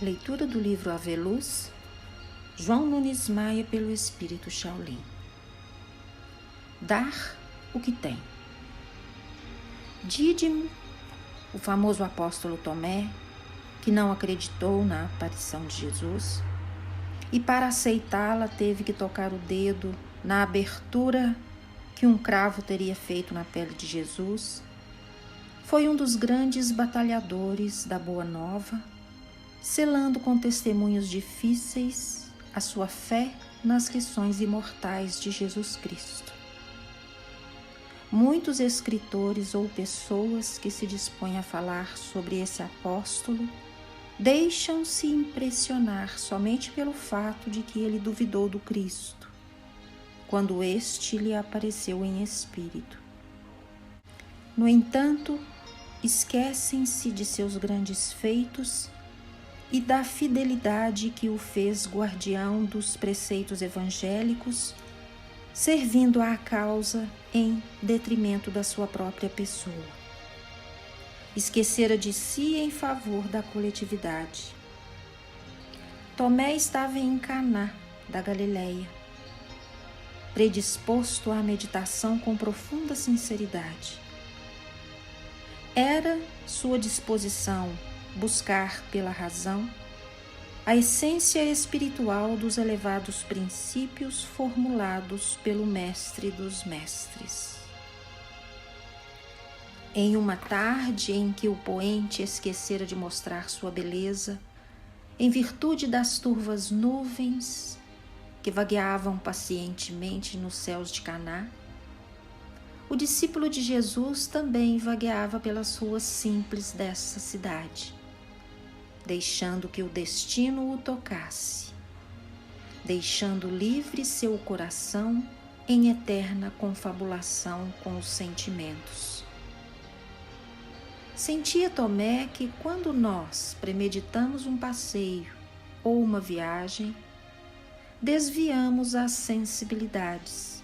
Leitura do livro Ave Luz, João Nunes Maia, pelo Espírito Shaolin. Dar o que tem. Dídimo, o famoso apóstolo Tomé, que não acreditou na aparição de Jesus, e para aceitá-la teve que tocar o dedo na abertura que um cravo teria feito na pele de Jesus, foi um dos grandes batalhadores da Boa Nova, selando com testemunhos difíceis a sua fé nas lições imortais de Jesus Cristo. Muitos escritores ou pessoas que se dispõem a falar sobre esse apóstolo deixam-se impressionar somente pelo fato de que ele duvidou do Cristo, quando este lhe apareceu em espírito. No entanto, esquecem-se de seus grandes feitos e da fidelidade que o fez guardião dos preceitos evangélicos, servindo à causa em detrimento da sua própria pessoa. Esquecera de si em favor da coletividade. Tomé estava em Caná da Galileia, predisposto à meditação com profunda sinceridade. Era sua disposição buscar pela razão a essência espiritual dos elevados princípios formulados pelo Mestre dos Mestres. Em uma tarde em que o poente esquecera de mostrar sua beleza, em virtude das turvas nuvens que vagueavam pacientemente nos céus de Caná, o discípulo de Jesus também vagueava pelas ruas simples dessa cidade, deixando que o destino o tocasse, deixando livre seu coração em eterna confabulação com os sentimentos. Sentia Tomé que quando nós premeditamos um passeio ou uma viagem, desviamos as sensibilidades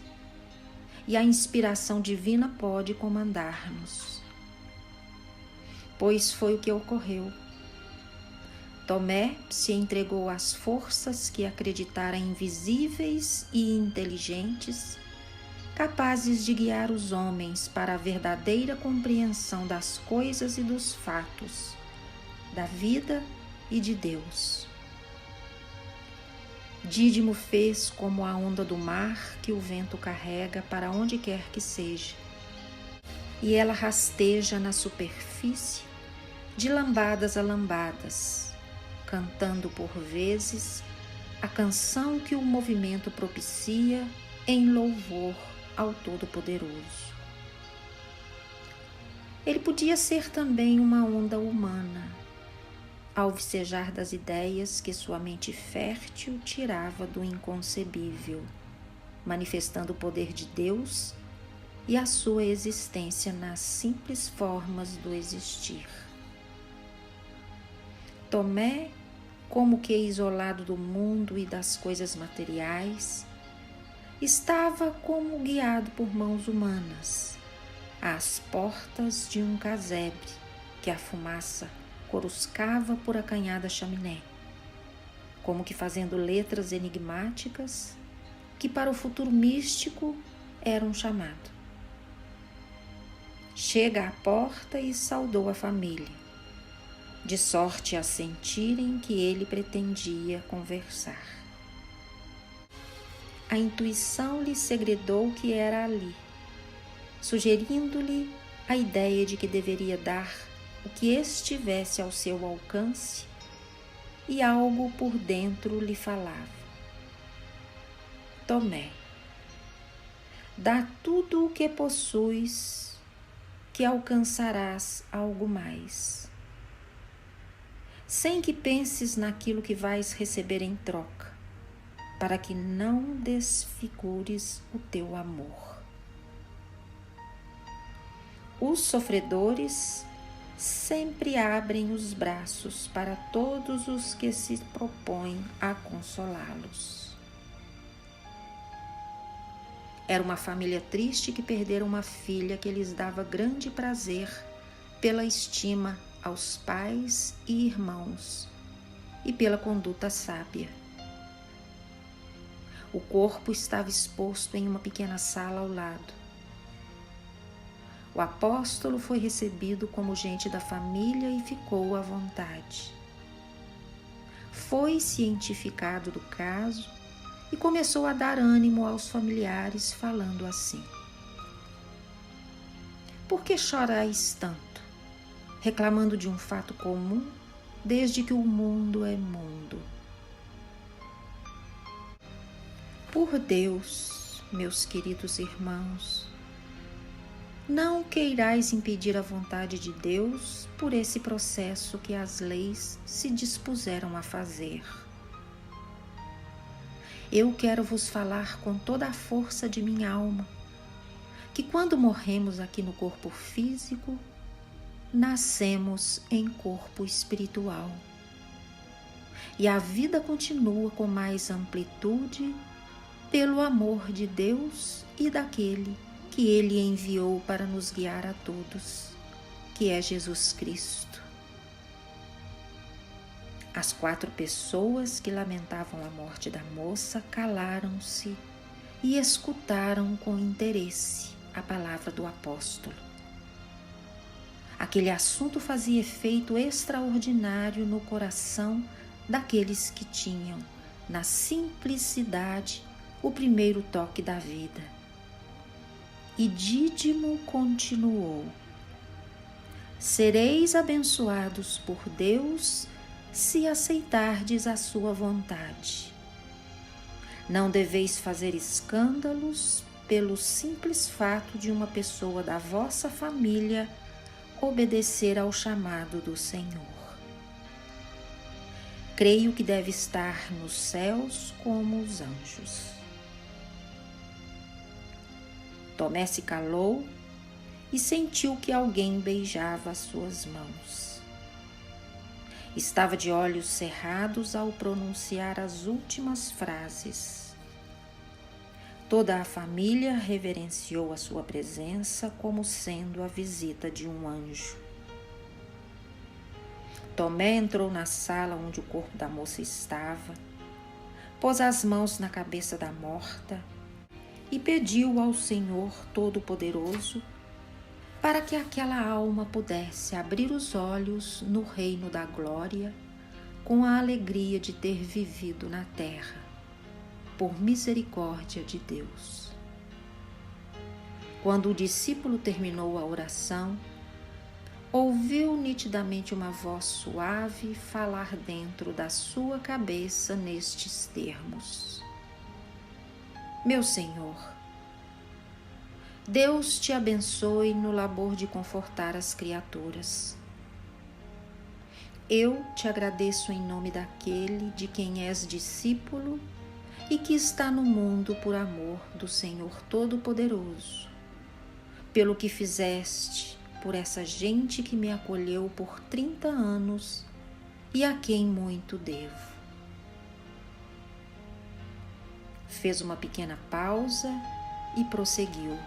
e a inspiração divina pode comandar-nos. Pois foi o que ocorreu. Tomé se entregou às forças que acreditara invisíveis e inteligentes, capazes de guiar os homens para a verdadeira compreensão das coisas e dos fatos, da vida e de Deus. Dídimo fez como a onda do mar que o vento carrega para onde quer que seja, e ela rasteja na superfície de lambadas a lambadas, cantando por vezes a canção que o movimento propicia em louvor ao Todo-Poderoso. Ele podia ser também uma onda humana, ao vicejar das ideias que sua mente fértil tirava do inconcebível, manifestando o poder de Deus e a sua existência nas simples formas do existir. Tomé, como que isolado do mundo e das coisas materiais, estava como guiado por mãos humanas, às portas de um casebre que a fumaça coruscava por acanhada chaminé, como que fazendo letras enigmáticas que para o futuro místico eram um chamado. Chega à porta e saudou a família, de sorte a sentirem que ele pretendia conversar. A intuição lhe segredou que era ali, sugerindo-lhe a ideia de que deveria dar o que estivesse ao seu alcance, e algo por dentro lhe falava: Tomé, dá tudo o que possuis, que alcançarás algo mais, sem que penses naquilo que vais receber em troca, para que não desfigures o teu amor. Os sofredores sempre abrem os braços para todos os que se propõem a consolá-los. Era uma família triste que perdera uma filha que lhes dava grande prazer pela estima aos pais e irmãos e pela conduta sábia. O corpo estava exposto em uma pequena sala ao lado. O apóstolo foi recebido como gente da família e ficou à vontade. Foi cientificado do caso e começou a dar ânimo aos familiares, falando assim: por que chorais tanto, reclamando de um fato comum, desde que o mundo é mundo? Por Deus, meus queridos irmãos, não queirais impedir a vontade de Deus por esse processo que as leis se dispuseram a fazer. Eu quero vos falar com toda a força de minha alma, que quando morremos aqui no corpo físico, nascemos em corpo espiritual. E a vida continua com mais amplitude pelo amor de Deus e daquele que Ele enviou para nos guiar a todos, que é Jesus Cristo. As 4 pessoas que lamentavam a morte da moça calaram-se e escutaram com interesse a palavra do apóstolo. Aquele assunto fazia efeito extraordinário no coração daqueles que tinham, na simplicidade, o primeiro toque da vida. E Dídimo continuou: sereis abençoados por Deus se aceitardes a sua vontade. Não deveis fazer escândalos pelo simples fato de uma pessoa da vossa família obedecer ao chamado do Senhor. Creio que deve estar nos céus como os anjos. Tomé se calou e sentiu que alguém beijava as suas mãos. Estava de olhos cerrados ao pronunciar as últimas frases. Toda a família reverenciou a sua presença como sendo a visita de um anjo. Tomé entrou na sala onde o corpo da moça estava, pôs as mãos na cabeça da morta e pediu ao Senhor Todo-Poderoso para que aquela alma pudesse abrir os olhos no reino da glória com a alegria de ter vivido na terra, por misericórdia de Deus. Quando o discípulo terminou a oração, ouviu nitidamente uma voz suave falar dentro da sua cabeça nestes termos: meu Senhor, Deus te abençoe no labor de confortar as criaturas. Eu te agradeço em nome daquele de quem és discípulo e que está no mundo por amor do Senhor Todo-Poderoso, pelo que fizeste por essa gente que me acolheu por 30 anos e a quem muito devo. Fez uma pequena pausa e prosseguiu: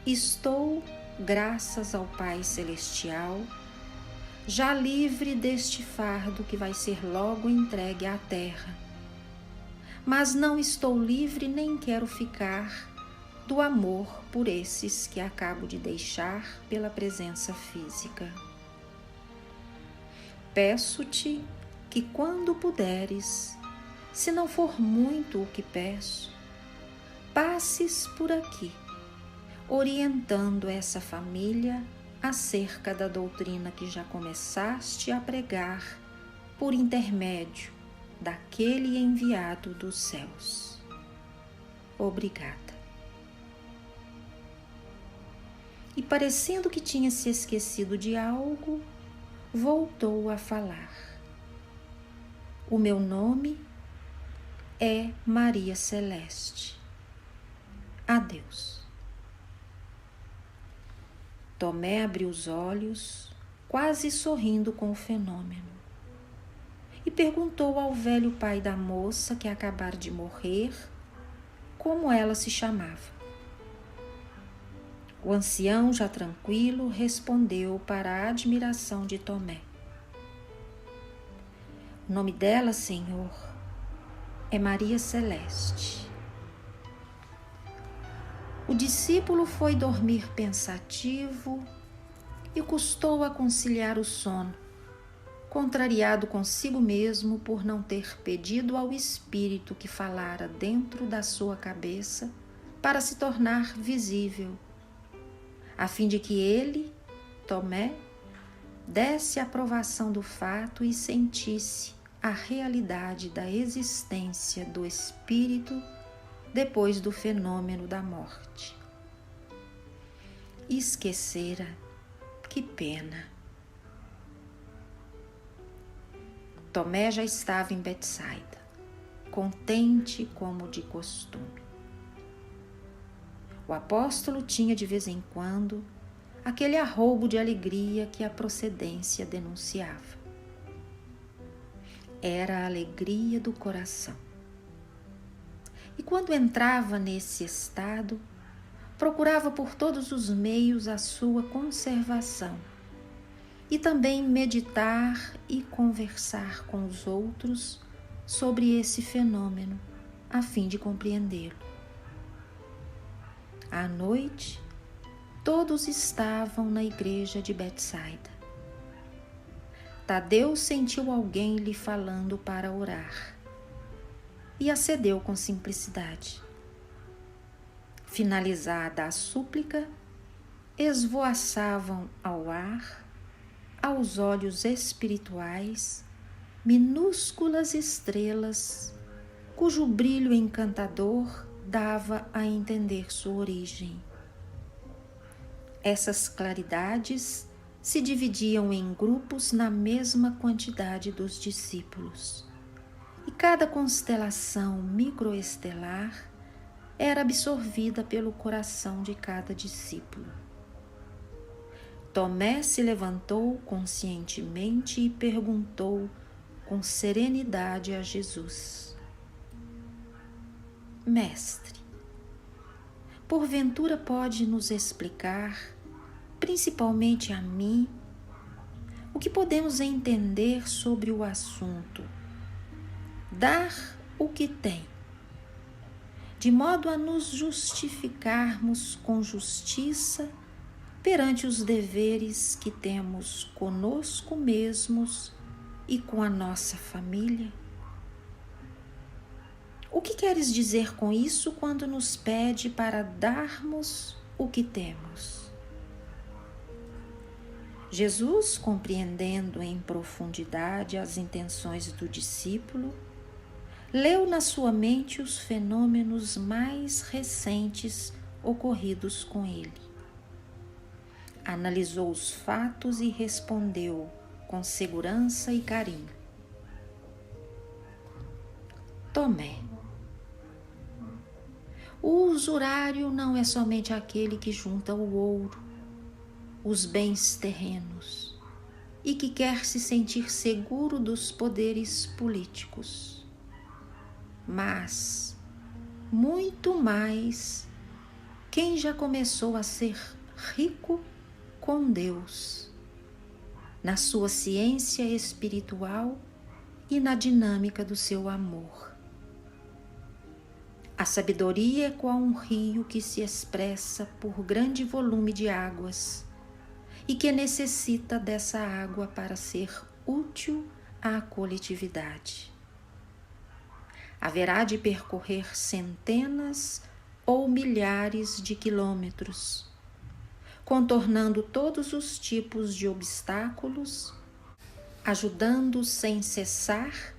estou, graças ao Pai Celestial, já livre deste fardo que vai ser logo entregue à terra. Mas não estou livre nem quero ficar do amor por esses que acabo de deixar pela presença física. Peço-te que, quando puderes, se não for muito o que peço, passes por aqui, orientando essa família acerca da doutrina que já começaste a pregar por intermédio daquele enviado dos céus. Obrigada. E parecendo que tinha se esquecido de algo, voltou a falar: o meu nome é Maria Celeste. Adeus. Tomé abriu os olhos, quase sorrindo com o fenômeno, e perguntou ao velho pai da moça que acabara de morrer como ela se chamava. O ancião, já tranquilo, respondeu para a admiração de Tomé: O nome dela, Senhor, é Maria Celeste. O discípulo foi dormir pensativo e custou a conciliar o sono, contrariado consigo mesmo por não ter pedido ao Espírito que falara dentro da sua cabeça para se tornar visível, a fim de que ele, Tomé, desse a aprovação do fato e sentisse a realidade da existência do Espírito depois do fenômeno da morte. Esquecera, que pena. Tomé já estava em Betsaida, contente como de costume. O apóstolo tinha de vez em quando aquele arroubo de alegria que a procedência denunciava. Era a alegria do coração. E quando entrava nesse estado, procurava por todos os meios a sua conservação e também meditar e conversar com os outros sobre esse fenômeno, a fim de compreendê-lo. À noite, todos estavam na igreja de Betsaida. Tadeu sentiu alguém lhe falando para orar e acedeu com simplicidade. Finalizada a súplica, esvoaçavam ao ar, aos olhos espirituais, minúsculas estrelas, cujo brilho encantador dava a entender sua origem. Essas claridades se dividiam em grupos na mesma quantidade dos discípulos, e cada constelação microestelar era absorvida pelo coração de cada discípulo. Tomé se levantou conscientemente e perguntou com serenidade a Jesus: Mestre, porventura pode nos explicar, principalmente a mim, o que podemos entender sobre o assunto dar o que tem, de modo a nos justificarmos com justiça perante os deveres que temos conosco mesmos e com a nossa família? O que queres dizer com isso quando nos pede para darmos o que temos? Jesus, compreendendo em profundidade as intenções do discípulo, leu na sua mente os fenômenos mais recentes ocorridos com ele. Analisou os fatos e respondeu com segurança e carinho: Tomé, o usurário não é somente aquele que junta o ouro, os bens terrenos e que quer se sentir seguro dos poderes políticos, mas, muito mais, quem já começou a ser rico com Deus, na sua ciência espiritual e na dinâmica do seu amor. A sabedoria é qual um rio que se expressa por grande volume de águas e que necessita dessa água para ser útil à coletividade. Haverá de percorrer centenas ou milhares de quilômetros, contornando todos os tipos de obstáculos, ajudando sem cessar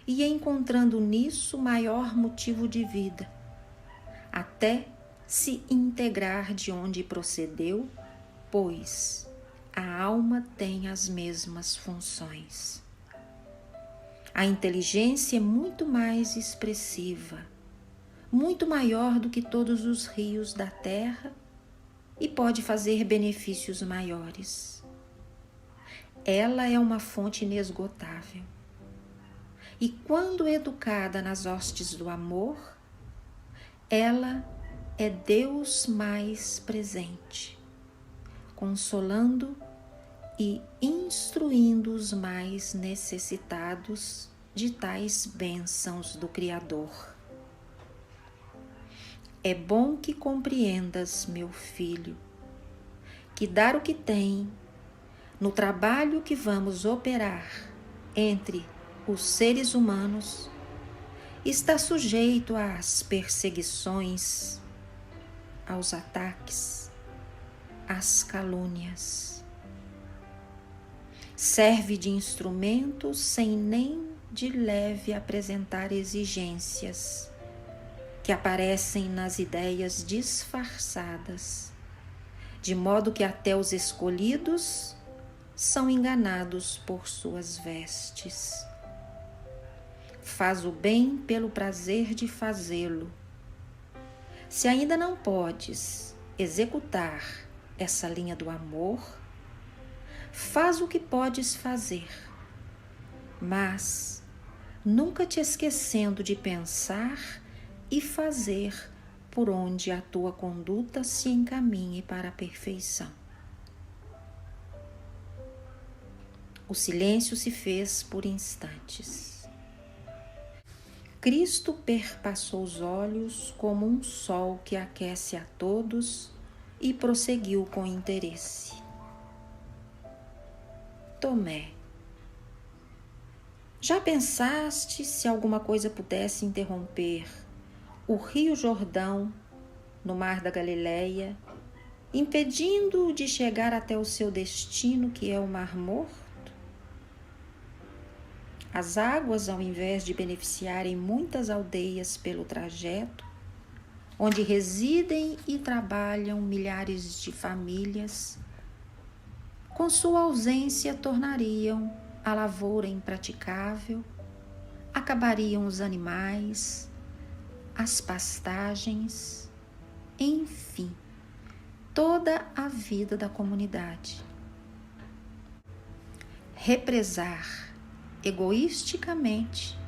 e encontrando nisso maior motivo de vida, até se integrar de onde procedeu, pois a alma tem as mesmas funções. A inteligência é muito mais expressiva, muito maior do que todos os rios da terra e pode fazer benefícios maiores. Ela é uma fonte inesgotável. E quando educada nas hostes do amor, ela é Deus mais presente, consolando e instruindo os mais necessitados de tais bênçãos do Criador. É bom que compreendas, meu filho, que dar o que tem no trabalho que vamos operar entre os seres humanos está sujeito às perseguições, aos ataques, às calúnias. Serve de instrumento sem nem de leve apresentar exigências que aparecem nas ideias disfarçadas, de modo que até os escolhidos são enganados por suas vestes. Faz o bem pelo prazer de fazê-lo. Se ainda não podes executar essa linha do amor, faz o que podes fazer, mas nunca te esquecendo de pensar e fazer por onde a tua conduta se encaminhe para a perfeição. O silêncio se fez por instantes. Cristo perpassou os olhos como um sol que aquece a todos e prosseguiu com interesse. Tomé, já pensaste se alguma coisa pudesse interromper o rio Jordão no mar da Galileia, impedindo-o de chegar até o seu destino, que é o Mar Morto? As águas, ao invés de beneficiarem muitas aldeias pelo trajeto, onde residem e trabalham milhares de famílias, com sua ausência tornariam a lavoura impraticável, acabariam os animais, as pastagens, enfim, toda a vida da comunidade. Represar egoisticamente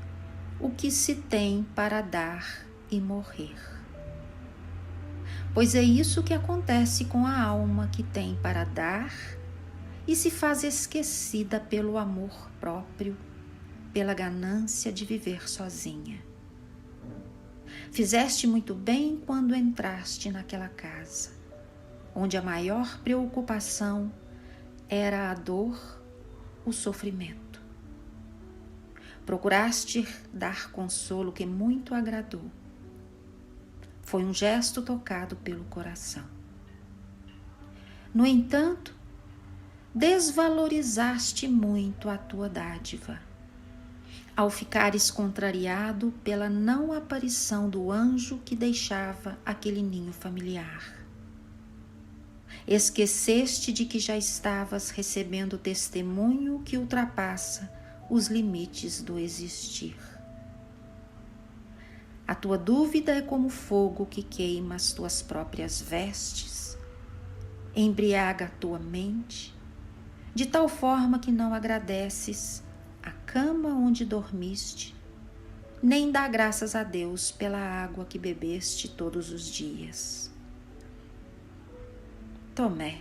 o que se tem para dar e morrer. Pois é isso que acontece com a alma que tem para dar e se faz esquecida pelo amor próprio, pela ganância de viver sozinha. Fizeste muito bem quando entraste naquela casa, onde a maior preocupação era a dor, o sofrimento. Procuraste dar consolo que muito agradou. Foi um gesto tocado pelo coração. No entanto, desvalorizaste muito a tua dádiva, ao ficares contrariado pela não aparição do anjo que deixava aquele ninho familiar. Esqueceste de que já estavas recebendo testemunho que ultrapassa os limites do existir. A tua dúvida é como fogo que queima as tuas próprias vestes, embriaga a tua mente, de tal forma que não agradeces a cama onde dormiste, nem dá graças a Deus pela água que bebeste todos os dias. Tomé,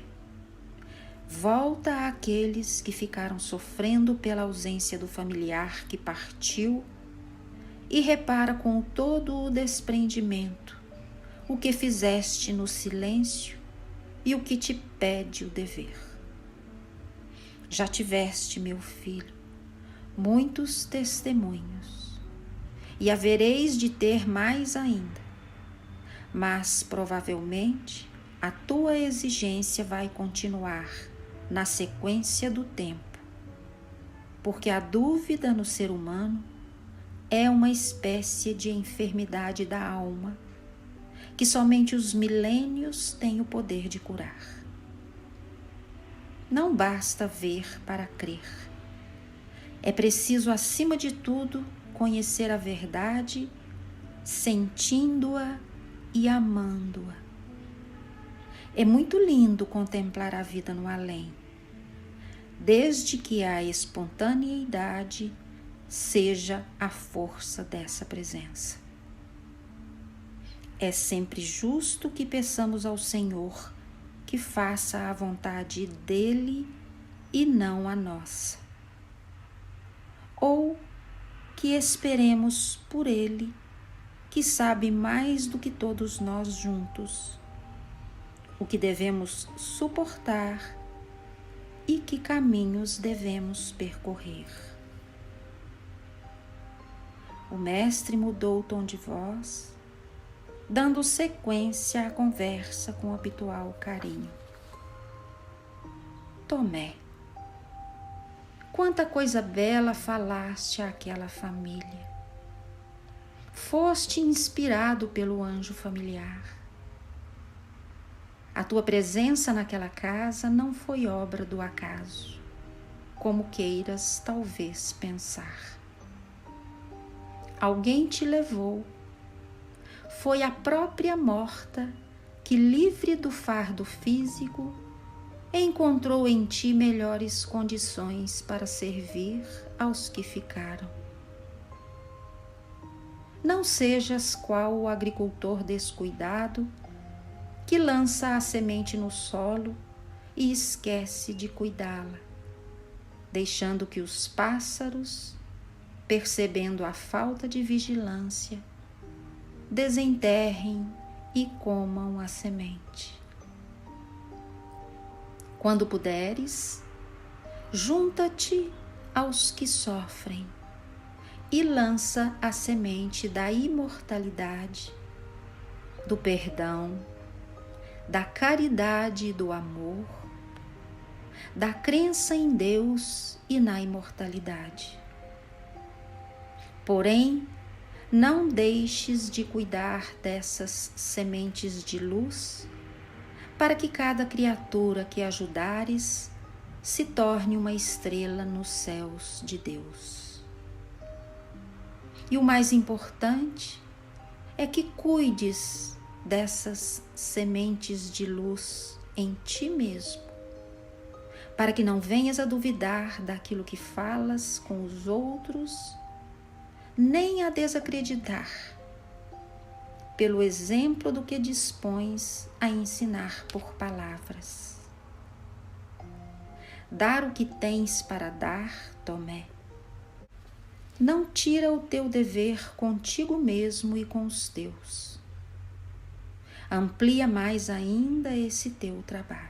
volta àqueles que ficaram sofrendo pela ausência do familiar que partiu e repara com todo o desprendimento o que fizeste no silêncio e o que te pede o dever. Já tiveste, meu filho, muitos testemunhos e havereis de ter mais ainda, mas provavelmente a tua exigência vai continuar na sequência do tempo, porque a dúvida no ser humano é uma espécie de enfermidade da alma que somente os milênios têm o poder de curar. Não basta ver para crer. É preciso, acima de tudo, conhecer a verdade, sentindo-a e amando-a. É muito lindo contemplar a vida no além, desde que a espontaneidade seja a força dessa presença. É sempre justo que peçamos ao Senhor que faça a vontade dele e não a nossa. Ou que esperemos por Ele, que sabe mais do que todos nós juntos, o que devemos suportar e que caminhos devemos percorrer. O mestre mudou o tom de voz, dando sequência à conversa com o habitual carinho. Tomé, quanta coisa bela falaste àquela família. Foste inspirado pelo anjo familiar. A tua presença naquela casa não foi obra do acaso, como queiras talvez pensar. Alguém te levou. Foi a própria morta que, livre do fardo físico, encontrou em ti melhores condições para servir aos que ficaram. Não sejas qual o agricultor descuidado que lança a semente no solo e esquece de cuidá-la, deixando que os pássaros, percebendo a falta de vigilância, desenterrem e comam a semente. Quando puderes, junta-te aos que sofrem e lança a semente da imortalidade, do perdão, da caridade e do amor, da crença em Deus e na imortalidade. Porém, não deixes de cuidar dessas sementes de luz, para que cada criatura que ajudares se torne uma estrela nos céus de Deus. E o mais importante é que cuides dessas sementes de luz em ti mesmo, para que não venhas a duvidar daquilo que falas com os outros, nem a desacreditar pelo exemplo do que dispões a ensinar por palavras. Dar o que tens para dar, Tomé. Não tira o teu dever contigo mesmo e com os teus. Amplia mais ainda esse teu trabalho.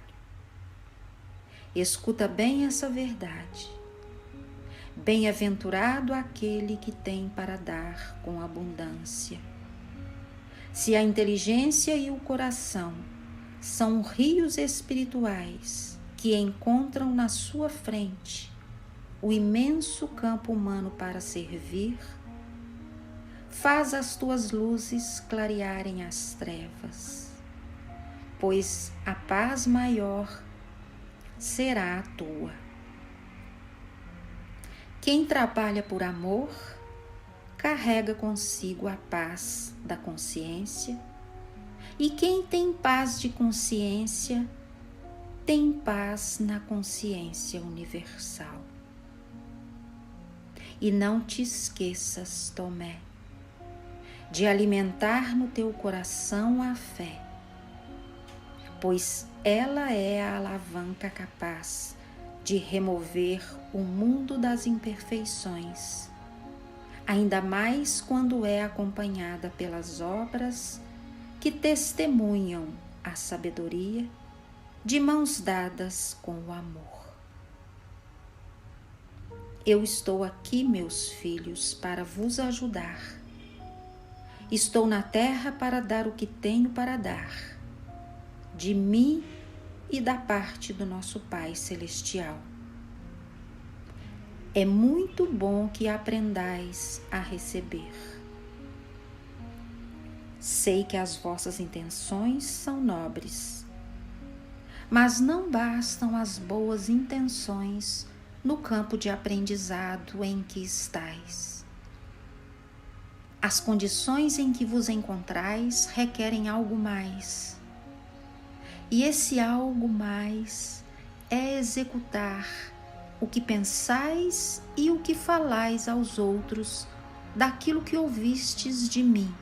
Escuta bem essa verdade. Bem-aventurado aquele que tem para dar com abundância. Se a inteligência e o coração são rios espirituais que encontram na sua frente o imenso campo humano para servir, faz as tuas luzes clarearem as trevas, pois a paz maior será a tua. Quem trabalha por amor, carrega consigo a paz da consciência, e quem tem paz de consciência, tem paz na consciência universal. E não te esqueças, Tomé, de alimentar no teu coração a fé, pois ela é a alavanca capaz de remover o mundo das imperfeições, ainda mais quando é acompanhada pelas obras que testemunham a sabedoria de mãos dadas com o amor. Eu estou aqui, meus filhos, para vos ajudar. Estou na terra para dar o que tenho para dar, de mim e da parte do nosso Pai Celestial. É muito bom que aprendais a receber. Sei que as vossas intenções são nobres, mas não bastam as boas intenções no campo de aprendizado em que estais. As condições em que vos encontrais requerem algo mais, e esse algo mais é executar o que pensais e o que falais aos outros daquilo que ouvistes de mim,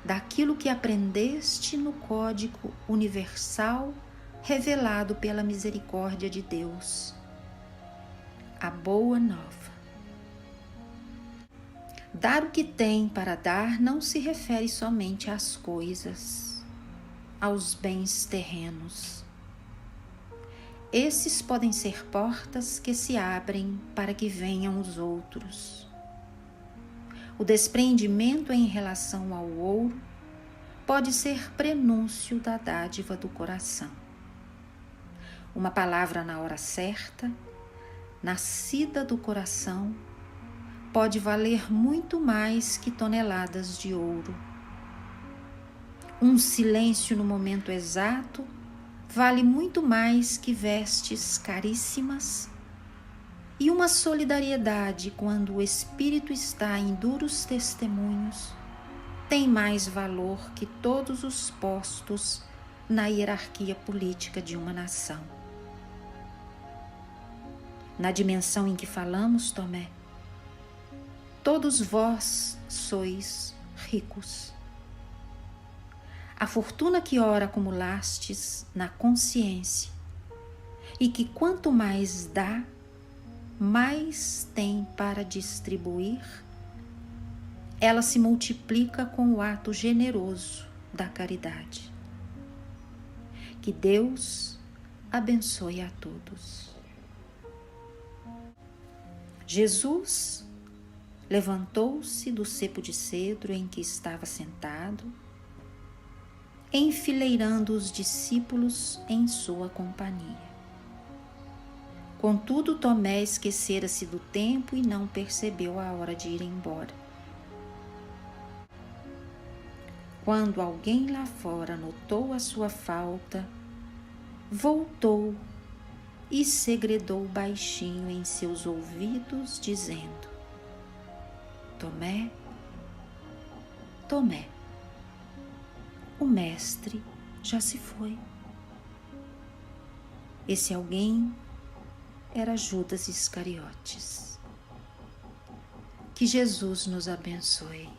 daquilo que aprendeste no Código Universal revelado pela misericórdia de Deus. A boa nova. Dar o que tem para dar não se refere somente às coisas, aos bens terrenos. Esses podem ser portas que se abrem para que venham os outros. O desprendimento em relação ao ouro pode ser prenúncio da dádiva do coração. Uma palavra na hora certa, nascida do coração, pode valer muito mais que toneladas de ouro. Um silêncio no momento exato vale muito mais que vestes caríssimas, e uma solidariedade quando o espírito está em duros testemunhos tem mais valor que todos os postos na hierarquia política de uma nação. Na dimensão em que falamos, Tomé, todos vós sois ricos. A fortuna que ora acumulastes na consciência e que quanto mais dá, mais tem para distribuir, ela se multiplica com o ato generoso da caridade. Que Deus abençoe a todos. Jesus levantou-se do cepo de cedro em que estava sentado, enfileirando os discípulos em sua companhia. Contudo, Tomé esquecera-se do tempo e não percebeu a hora de ir embora. Quando alguém lá fora notou a sua falta, voltou e segredou baixinho em seus ouvidos, dizendo: Tomé, Tomé, o mestre já se foi. Esse alguém era Judas Iscariotes. Que Jesus nos abençoe.